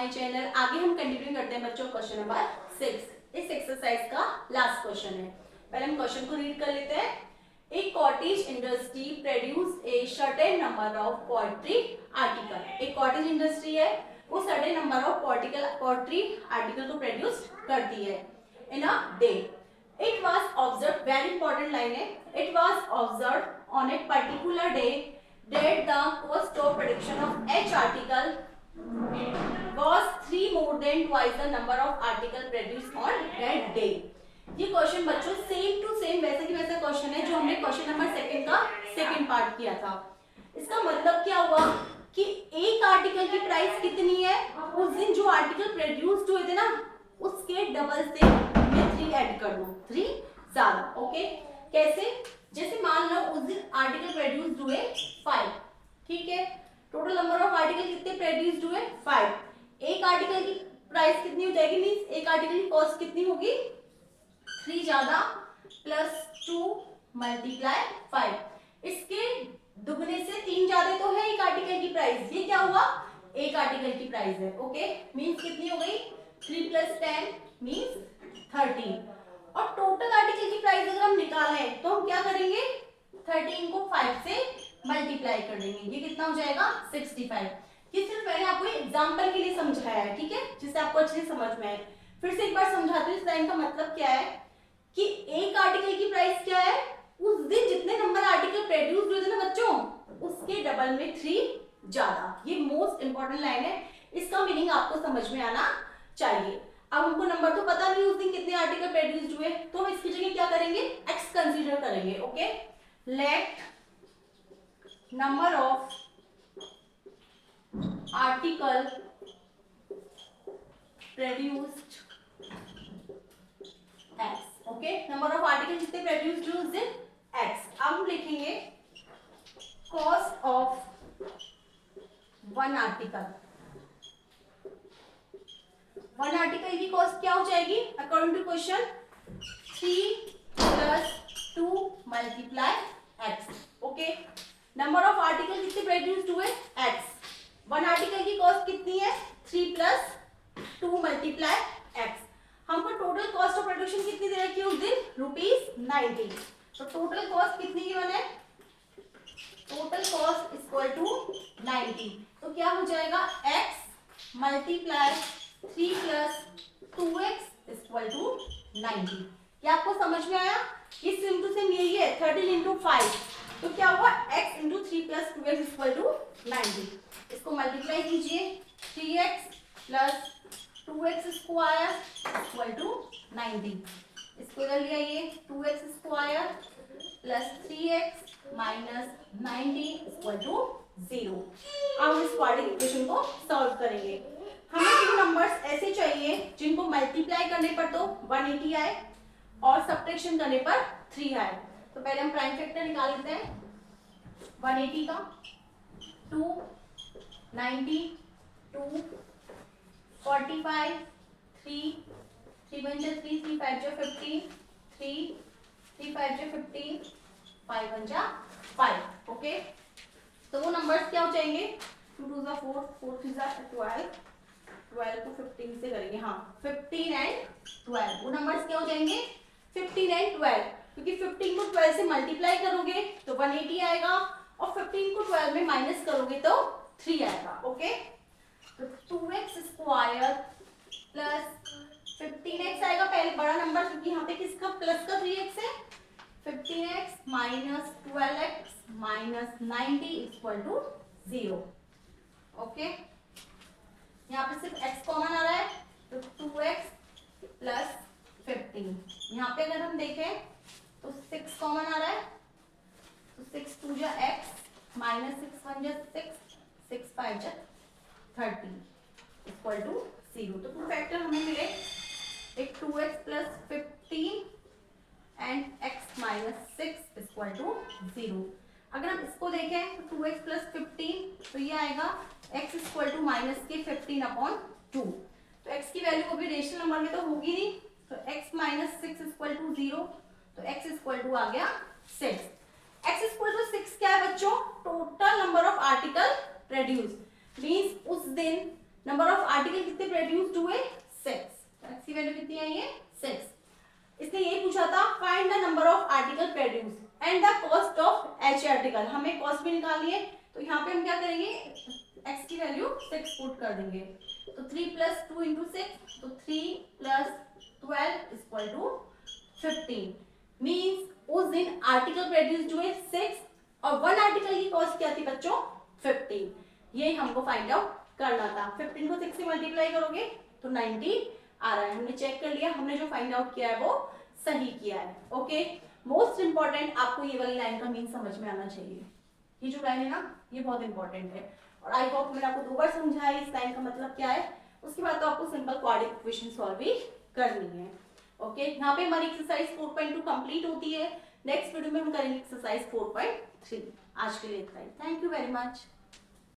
My channel. आगे हम continue करते हैं बच्चों क्वेश्चन नंबर 6। इस एक्सरसाइज का लास्ट क्वेश्चन है। पहले हम क्वेश्चन को रीड कर लेते हैं। A cottage industry produce a certain number of poetry article. एक कॉटेज इंडस्ट्री है, वो certain number of poetry article को प्रोड्यूस करती है in a day. It was observe, very important line है, it was observe on a particular day that the cost of production of each article was 3 more than twice the number of article produced on that day। ये question बच्चों same to same वैसे की वैसा question है जो हमने question number 2 का second part किया था। इसका मतलब क्या हुआ कि एक आर्टिकल की प्राइस कितनी है, उस दिन जो आर्टिकल प्रोड्यूस्ड हुए थे ना उसके डबल से मैं 3 ऐड कर दूं, 3 ज्यादा। ओके, कैसे? जैसे मान लो उस दिन आर्टिकल प्रोड्यूस्ड हुए 5, ठीक है। टोटल नंबर ऑफ आर्टिकल कितने प्रोड्यूस्ड हुए? 5। एक आर्टिकल की प्राइस कितनी हो जाएगी, मींस एक आर्टिकल की कॉस्ट कितनी होगी? 3 ज्यादा प्लस 2 मल्टीप्लाई 5। इसके दुगने से 3 ज्यादा तो है एक आर्टिकल की प्राइस। ये क्या हुआ? एक आर्टिकल की प्राइस है। ओके, मींस कितनी हो गई? 3 + 10 मींस 13। और टोटल आर्टिकल की प्राइस अगर हम निकालें तो हम क्या करेंगे? 13 को 5 से मल्टीप्लाई कर देंगे। ये कितना हो जाएगा? 65। ये सिर्फ मैंने आपको एग्जांपल के लिए समझाया है, ठीक है, जिससे आपको अच्छे से समझ में आए। फिर से एक बार समझाती हूँ इस लाइन का मतलब क्या है कि एक आर्टिकल की प्राइस क्या है, उस दिन जितने नंबर आर्टिकल प्रोड्यूस हुए थे ना बच्चों उसके डबल में 3 ज्यादा। ये मोस्ट इंपॉर्टेंट लाइन है, इसका मीनिंग आपको समझ में आना चाहिए। अब हमको नंबर तो पता नहीं उस दिन कितने आर्टिकल प्रोड्यूस्ड हुए, तो हम इसकी जगह क्या करेंगे? एक्स कंसीडर करेंगे। Okay, let number of article produced x. Okay, number of article कितने प्रोड्यूस्ड हुए उस दिन? एक्स। अब हम लिखेंगे cost of one article. One article की कॉस्ट क्या हो जाएगी according to question? 3 + 2 multiply x. Okay, number of article कितने प्रोड्यूस्ड हुए? एक्स। वन आर्टिकल की कॉस्ट कितनी है? 3 + 2 मल्टीप्लाई एक्स। हमको टोटल कॉस्ट ऑफ प्रोडक्शन कितनी दे रखी है उस दिन? ₹90। तो टोटल कॉस्ट कितनी की बने? Total cost = 90। तो क्या हो जाएगा? x multiply 3 + 2x = 90। क्या आपको समझ में आया? ये सेम टू सेम यही है, 13 × 5। तो क्या हुआ? x × 3 + 2x = 90। इसको मल्टीप्लाई कीजिए, 3x + 2x² = 90। इसको इधर ले आइए, 2x² + 3x - 90 = 0। अब हम इस क्वाड्रेटिक इक्वेशन को सॉल्व करेंगे। हमें तीन नंबर्स ऐसे चाहिए जिनको मल्टीप्लाई करने पर तो 180 आए और सब्ट्रैक्शन करने पर 3 आए। तो पहले हम प्राइम फैक्टर निकाल लेते हैं। 180 का 2, 90, 2, 45, 3, 3 × 3, 3 × 5 = 15, 3, 3 × 5 = 15, 5 × 5। ओके, तो वो नंबर्स क्या हो जाएंगे? 2 × 2 = 4, 4 × 3 = 12, 12 को 15 से करेंगे, हाँ 15 और 12। वो नंबर्स क्या हो जाएंगे? 15 और 12, क्योंकि 15 को 12 से मल्टीप्लाई करोगे तो 180 आएगा और 15 को 12 में माइनस करोगे तो 3 आएगा। ओके, तो 2x² + 15x आएगा, पहले बड़ा नंबर क्योंकि यहाँ पे किसका प्लस का 3x है। 15x - 12x - 90 = 0। ओके, यहाँ पे सिर्फ x कॉमन आ रहा है तो 2x + 15। यहाँ पे अगर हम देखें तो 6 कॉमन आ रहा है तो 6 × 2 = x - 6 × 1 = 6, 6 × 5 = 30 = 0। तो टू फैक्टर हमें मिले, एक 2x + 15 and x - 6 = 0। अगर हम इसको देखें तो 2x + 15 तो ये आएगा x = -15/2। तो x की वैल्यू को भी रेशनल नंबर में तो होगी नहीं, तो x - 6 = 0, तो x = आ गया 6। x = 6 क्या है बच्चों? Total number of article produce, means उस दिन नंबर ऑफ आर्टिकल कितने प्रोड्यूस्ड हुए 6, x की वैल्यू कितनी आई है 6। इसने ये पूछा था find the number of article produced and the cost of H article, हमें कॉस्ट भी निकालनी है, तो यहाँ पे हम क्या करेंगे x की वैल्यू 6 पुट कर देंगे, तो 3 + 2 × 6, तो 3 + 12 = 15, मींस उस दिन आर्टिकल प्रोड्यूस्ड हुए 6 और 1 आर्टिकल की कॉस्ट क्या थी बच्चों 15, ये हमको फाइंड आउट करना था। 15 को 6 से मल्टीप्लाई करोगे तो 90 आ रहा है, हमने चेक कर लिया, हमने जो फाइंड आउट किया है वो सही किया है। ओके, मोस्ट इंपॉर्टेंट आपको ये वाली लाइन का मीन समझ में आना चाहिए, ये जो लाइन है ना ये बहुत इंपॉर्टेंट है, और आई होप मैंने आपको 2 बार समझाया इस लाइन का मतलब क्या है, उसके बाद तो आपको सिंपल क्वाड्रेटिक इक्वेशन सॉल्व भी करनी है। ओके, यहाँ पे हमारी एक्सरसाइज 4.2 कंप्लीट होती है, नेक्स्ट वीडियो में हम करेंगे एक्सरसाइज 4.3। आज के लिए इतना ही, थैंक यू वेरी मच।